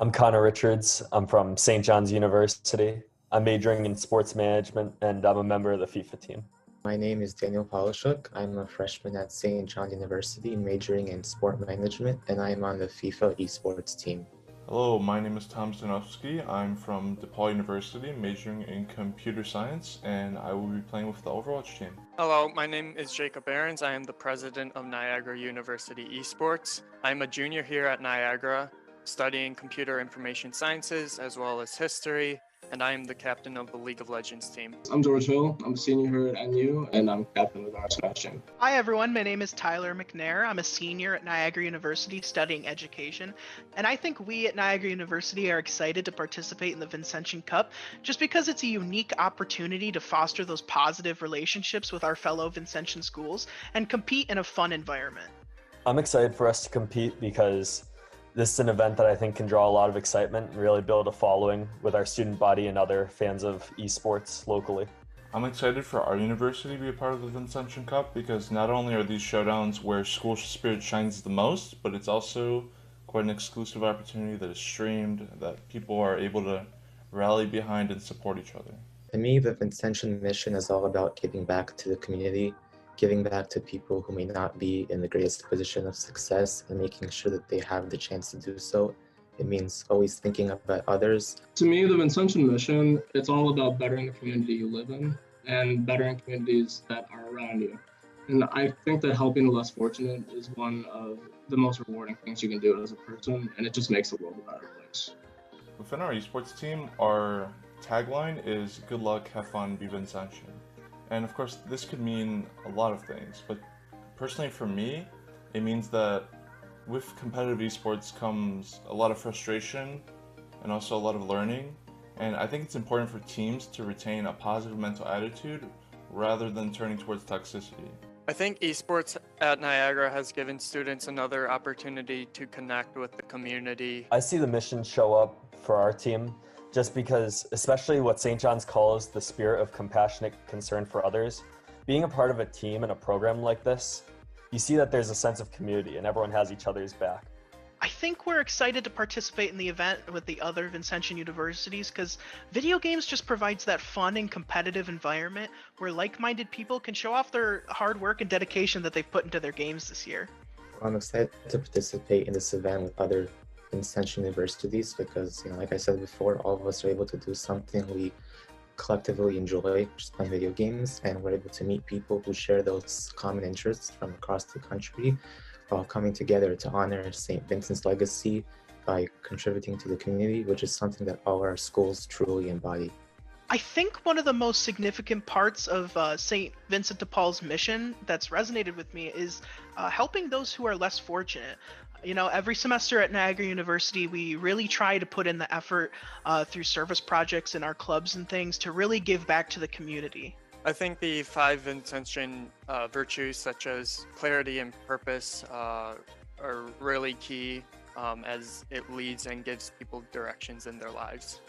I'm Connor Richards. I'm from St. John's University. I'm majoring in sports management and I'm a member of the FIFA team. My name is Daniel Polishuk. I'm a freshman at St. John University majoring in sport management, and I'm on the FIFA esports team. Hello, my name is Tom Stanowski. I'm from DePaul University majoring in computer science, and I will be playing with the Overwatch team. Hello, my name is Jacob Ahrens. I am the president of Niagara University Esports. I'm a junior here at Niagara, studying computer information sciences as well as history, and I am the captain of the League of Legends team. I'm George Hill. I'm a senior here at NU, and I'm captain of our Smash team. Hi everyone, my name is Tyler McNair. I'm a senior at Niagara University studying education, and I think we at Niagara University are excited to participate in the Vincentian Cup just because it's a unique opportunity to foster those positive relationships with our fellow Vincentian schools and compete in a fun environment. I'm excited for us to compete because this is an event that I think can draw a lot of excitement and really build a following with our student body and other fans of esports locally. I'm excited for our university to be a part of the Vincentian Cup because not only are these showdowns where school spirit shines the most, but it's also quite an exclusive opportunity that is streamed, that people are able to rally behind and support each other. To me, the Vincentian mission is all about giving back to the community, giving back to people who may not be in the greatest position of success and making sure that they have the chance to do so. It means always thinking about others. To me, the Vincentian mission, it's all about bettering the community you live in and bettering communities that are around you. And I think that helping the less fortunate is one of the most rewarding things you can do as a person, and it just makes the world a better place. Within our esports team, our tagline is good luck, have fun, be Vincentian. And of course, this could mean a lot of things, but personally for me, it means that with competitive esports comes a lot of frustration and also a lot of learning. And I think it's important for teams to retain a positive mental attitude rather than turning towards toxicity. I think esports at Niagara has given students another opportunity to connect with the community. I see the mission show up for our team just because, especially what St. John's calls the spirit of compassionate concern for others, being a part of a team and a program like this, you see that there's a sense of community and everyone has each other's back. I think we're excited to participate in the event with the other Vincentian universities because video games just provides that fun and competitive environment where like-minded people can show off their hard work and dedication that they've put into their games this year. I'm excited to participate in this event with other Vincentian universities because, like I said before, all of us are able to do something we collectively enjoy, just playing video games, and we're able to meet people who share those common interests from across the country while coming together to honor St. Vincent's legacy by contributing to the community, which is something that all our schools truly embody. I think one of the most significant parts of St. Vincent de Paul's mission that's resonated with me is helping those who are less fortunate. Every semester at Niagara University, we really try to put in the effort through service projects in our clubs and things to really give back to the community. I think the 5 Vincentian virtues such as clarity and purpose are really key as it leads and gives people directions in their lives.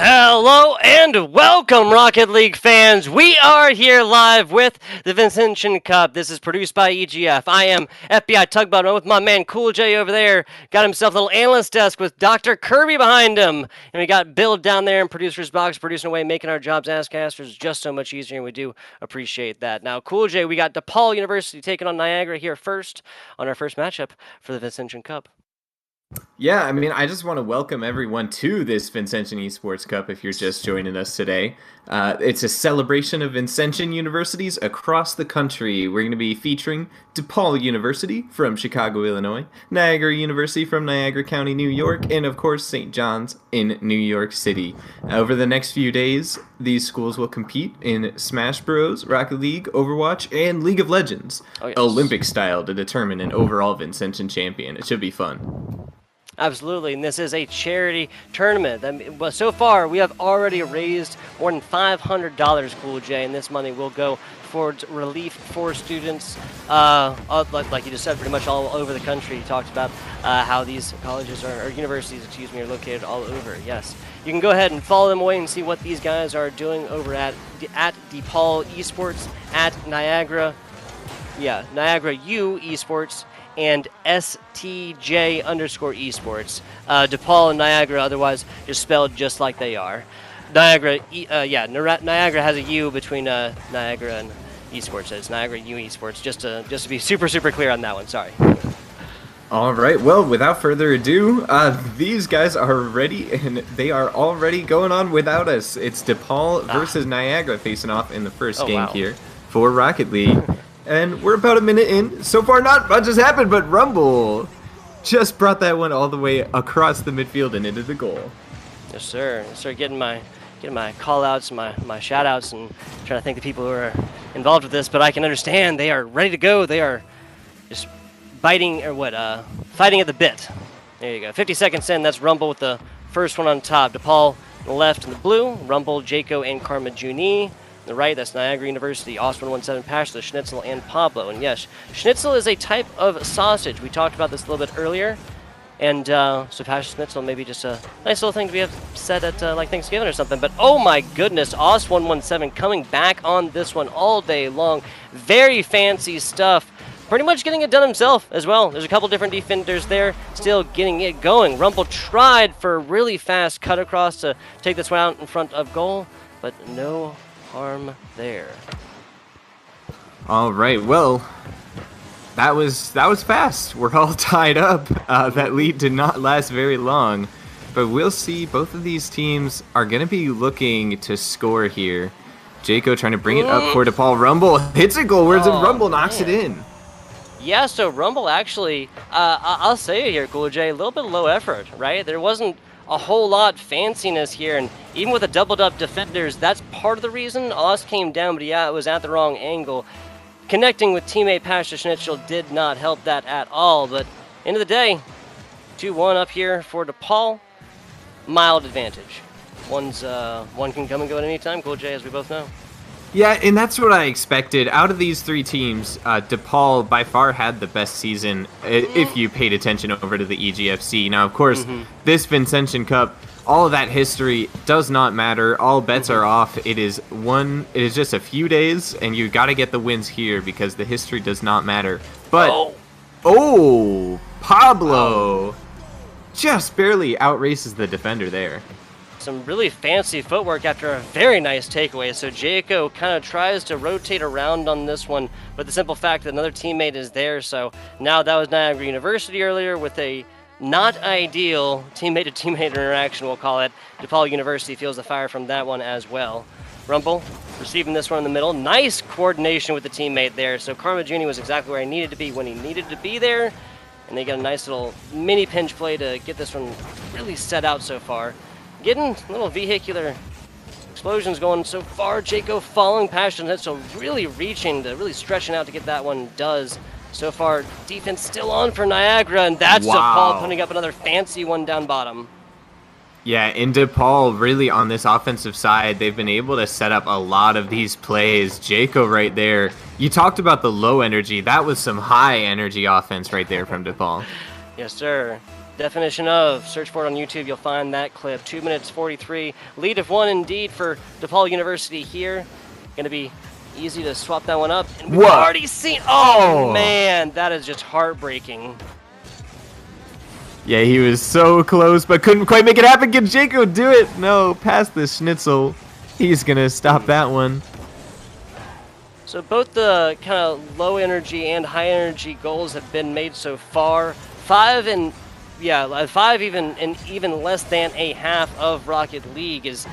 Hello and welcome, Rocket League fans. We are here live with the Vincentian Cup. This is produced by EGF. I am FBI Tugboat with my man Cool J over there. Got himself a little analyst desk with Dr. Kirby behind him. And we got Bill down there in producer's box, producing away, making our jobs as casters just so much easier, and we do appreciate that. Now, Cool J, we got DePaul University taking on Niagara here first on our first matchup for the Vincentian Cup. Yeah, I mean, I just want to welcome everyone to this Vincentian Esports Cup if you're just joining us today. It's a celebration of Vincentian universities across the country. We're going to be featuring DePaul University from Chicago, Illinois, Niagara University from Niagara County, New York, and of course St. John's in New York City. Over the next few days, these schools will compete in Smash Bros, Rocket League, Overwatch, and League of Legends, Olympic style, to determine an overall Vincentian champion. It should be fun. Absolutely, and this is a charity tournament. Well, so far, we have already raised more than $500, Cool J, and this money will go towards relief for students, like you just said, pretty much all over the country. You talked about how these colleges or universities, are located all over. Yes, you can go ahead and follow them away and see what these guys are doing over at DePaul Esports, at Niagara. Yeah, Niagara U Esports, and STJ_esports. DePaul and Niagara, otherwise just spelled just like they are. Niagara, Niagara has a U between Niagara and esports. It's Niagara U Esports. Just to be super clear on that one. Sorry. All right. Well, without further ado, these guys are ready, and they are already going on without us. It's DePaul versus Niagara facing off in the first game here for Rocket League. And we're about a minute in. So far, not much has happened, but Rumble just brought that one all the way across the midfield and into the goal. Yes, sir. Yes, sir. Getting my call-outs, my shout-outs, and trying to thank the people who are involved with this. But I can understand they are ready to go. They are just fighting at the bit. There you go. 50 seconds in. That's Rumble with the first one on top. DePaul on the left in the blue. Rumble, Jaco, and Karma Juni. On the right, that's Niagara University, Austin 17, Pash, the Schnitzel, and Pablo. And yes, Schnitzel is a type of sausage. We talked about this a little bit earlier. And so Pash Schnitzel, maybe just a nice little thing to be said at like Thanksgiving or something. But oh my goodness, Aust 117 coming back on this one all day long. Very fancy stuff. Pretty much getting it done himself as well. There's a couple different defenders there, still getting it going. Rumble tried for a really fast cut across to take this one out in front of goal, but no harm there. All right, well, that was fast. We're all tied up. That lead did not last very long, but we'll see. Both of these teams are going to be looking to score here. Jaco trying to bring it up for DePaul. Rumble hits a goal. Where's it? Rumble knocks it in. Yeah, so Rumble actually, I'll say it here, Cool J, a little bit low effort, right? There wasn't a whole lot fanciness here, and even with the doubled-up defenders, that's part of the reason. Oz came down, but yeah, it was at the wrong angle. Connecting with teammate Pasha Schnitzel did not help that at all, but end of the day, 2-1 up here for DePaul. Mild advantage. One can come and go at any time, Cool J, as we both know. Yeah, and that's what I expected. Out of these three teams, DePaul by far had the best season if you paid attention over to the EGFC. Now, of course, this Vincentian Cup, all of that history does not matter. All bets are off. It is just a few days, and you got to get the wins here because the history does not matter. But, Pablo just barely outraces the defender there. Some really fancy footwork after a very nice takeaway. So Jaco kind of tries to rotate around on this one, but the simple fact that another teammate is there. So now that was Niagara University earlier with a not ideal teammate-to-teammate interaction, we'll call it. DePaul University feels the fire from that one as well. Rumble receiving this one in the middle. Nice coordination with the teammate there. So Karma Juni was exactly where he needed to be when he needed to be there. And they got a nice little mini pinch play to get this one really set out so far. Getting little vehicular explosions going so far. Jaco falling past it, so really really stretching out to get that one does. So far, defense still on for Niagara, and that's DePaul putting up another fancy one down bottom. Yeah, and DePaul really on this offensive side, they've been able to set up a lot of these plays. Jaco right there. You talked about the low energy. That was some high energy offense right there from DePaul. Yes, sir. Definition of, search for it on YouTube, you'll find that clip. 2 minutes 43, lead of 1 indeed for DePaul University here. Gonna be easy to swap that one up. And we've already seen, oh man, that is just heartbreaking. Yeah, he was so close, but couldn't quite make it happen. Can Jaco do it? No, past the Schnitzel. He's gonna stop that one. So both the kind of low energy and high energy goals have been made so far. 5 and even less than a half of Rocket League is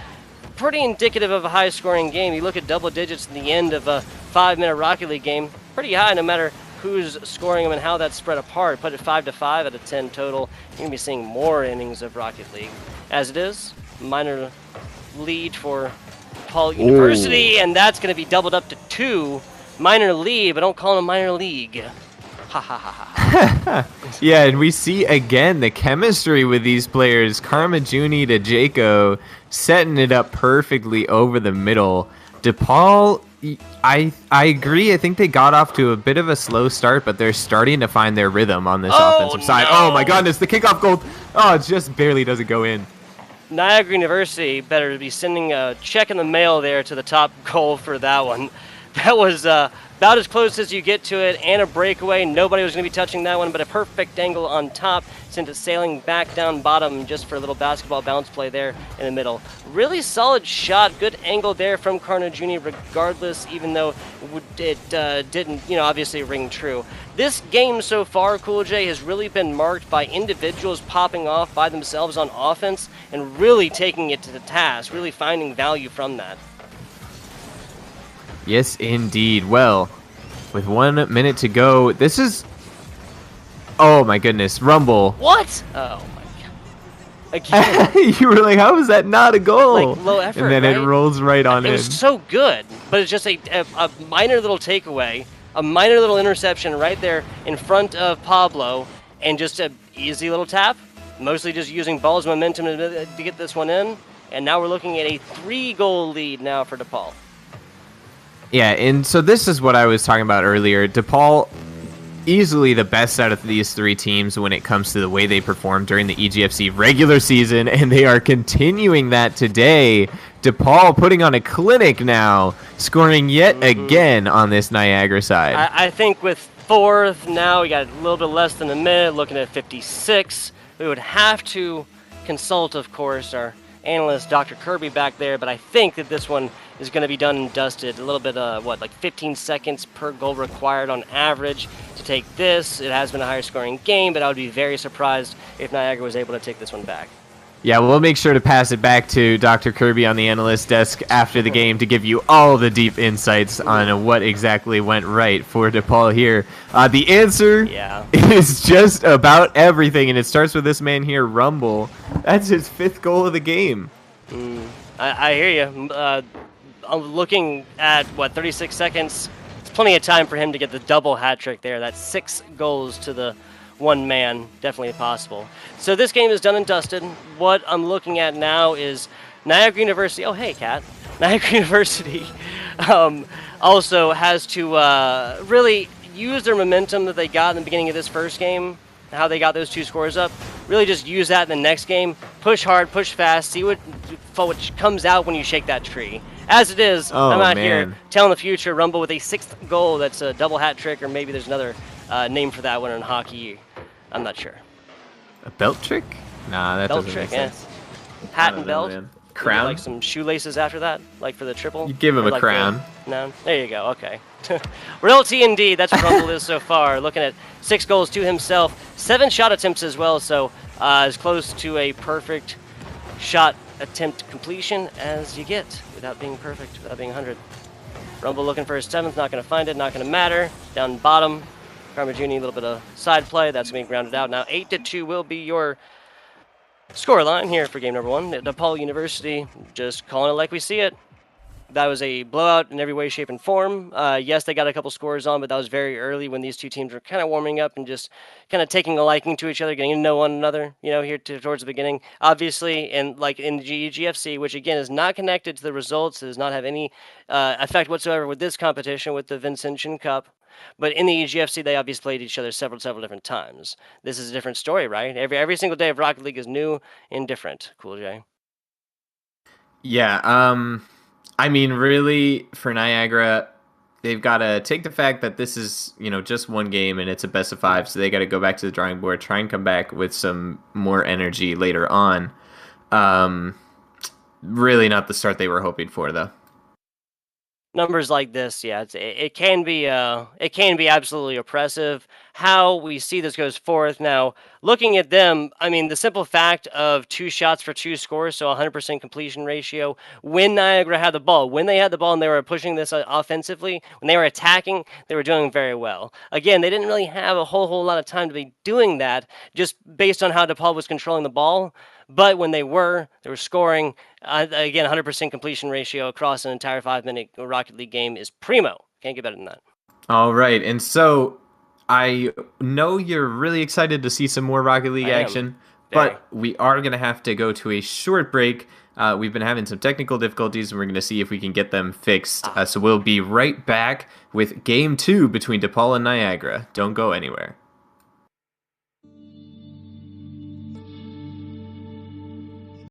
pretty indicative of a high scoring game. You look at double digits at the end of a 5-minute Rocket League game, pretty high no matter who's scoring them and how that's spread apart. Put it 5-5 out of 10 total. You're gonna be seeing more innings of Rocket League. As it is, minor lead for DePaul University, and that's going to be doubled up to 2. Minor lead, but don't call it a minor league. Ha ha ha ha. Yeah, and we see again the chemistry with these players. Karma Juni to Jaco setting it up perfectly over the middle. DePaul, I agree. I think they got off to a bit of a slow start, but they're starting to find their rhythm on this offensive side. Oh my goodness, the kickoff goal. Oh, it just barely doesn't go in. Niagara University better be sending a check in the mail there to the top goal for that one. That was about as close as you get to it, and a breakaway. Nobody was going to be touching that one, but a perfect angle on top sent it sailing back down bottom just for a little basketball bounce play there in the middle. Really solid shot, good angle there from Carnegie regardless, even though it didn't, obviously ring true. This game so far, Cool J, has really been marked by individuals popping off by themselves on offense and really taking it to the task, really finding value from that. Yes, indeed. Well, with 1 minute to go, this is... Oh my goodness, Rumble. What? Oh my god. Again. You were like, how is that not a goal? Like, low effort, and then right? it rolls right on in. It was so good, but it's just a minor little takeaway, a minor little interception right there in front of Pablo, and just an easy little tap. Mostly just using ball's momentum to get this one in, and now we're looking at a 3-goal lead now for DePaul. Yeah, and so this is what I was talking about earlier. DePaul, easily the best out of these 3 teams when it comes to the way they performed during the EGFC regular season, and they are continuing that today. DePaul putting on a clinic now, scoring yet again on this Niagara side. I think with 4th now, we got a little bit less than a minute, looking at 56. We would have to consult, of course, our analyst, Dr. Kirby, back there, but I think that this one is going to be done and dusted. A little bit, like 15 seconds per goal required on average to take this. It has been a higher scoring game, but I would be very surprised if Niagara was able to take this one back. Yeah, we'll make sure to pass it back to Dr. Kirby on the analyst desk after the game to give you all the deep insights on what exactly went right for DePaul here. The answer is just about everything, and it starts with this man here, Rumble. That's his 5th goal of the game. I hear you. I'm looking at, 36 seconds? It's plenty of time for him to get the double hat trick there. That's 6 goals to the one man, definitely possible. So this game is done and dusted. What I'm looking at now is Niagara University. Oh, hey, Kat. Niagara University also has to really use their momentum that they got in the beginning of this first game, how they got those 2 scores up. Really just use that in the next game. Push hard, push fast, see what comes out when you shake that tree. As it is, I'm out here telling the future, Rumble with a 6th goal. That's a double hat trick, or maybe there's another name for that one in hockey. I'm not sure. A belt trick? Nah, that belt doesn't trick, make sense. Hat and belt. Man. Crown? Like some shoelaces after that, like for the triple. You give him a crown. No, there you go. Okay. Royalty indeed. That's what Rumble is so far. Looking at 6 goals to himself, 7 shot attempts as well. So as close to a perfect shot attempt completion as you get without being perfect, without being 100. Rumble looking for his 7th. Not going to find it. Not going to matter. Down bottom. Karma Juni, a little bit of side play. That's being grounded out. Now 8-2 will be your scoreline here for game number 1. DePaul University just calling it like we see it. That was a blowout in every way, shape, and form. Yes, they got a couple scores on, but that was very early when these 2 teams were kind of warming up and just kind of taking a liking to each other, getting to know one another, here towards the beginning. Obviously, and like in the GFC, which again is not connected to the results, does not have any effect whatsoever with this competition, with the Vincentian Cup. But in the EGFC, they obviously played each other several different times. This is a different story, right? Every single day of Rocket League is new and different. Cool, Jay. Yeah, I mean, really, for Niagara, they've got to take the fact that this is, just one game and it's a best of 5, so they got to go back to the drawing board, try and come back with some more energy later on. Really not the start they were hoping for, though. Numbers like this, yeah, it can be absolutely oppressive. How we see this goes forth now, looking at them, I mean, the simple fact of 2 shots for 2 scores, so 100% completion ratio. When Niagara had the ball, when they had the ball and they were pushing this offensively, when they were attacking, they were doing very well. Again, they didn't really have a whole lot of time to be doing that, just based on how DePaul was controlling the ball. But when they were scoring. Again, 100% completion ratio across an entire 5-minute Rocket League game is primo. Can't get better than that. All right, and so I know you're really excited to see some more Rocket League action, but we are going to have to go to a short break. We've been having some technical difficulties, and we're going to see if we can get them fixed. So we'll be right back with Game 2 between DePaul and Niagara. Don't go anywhere.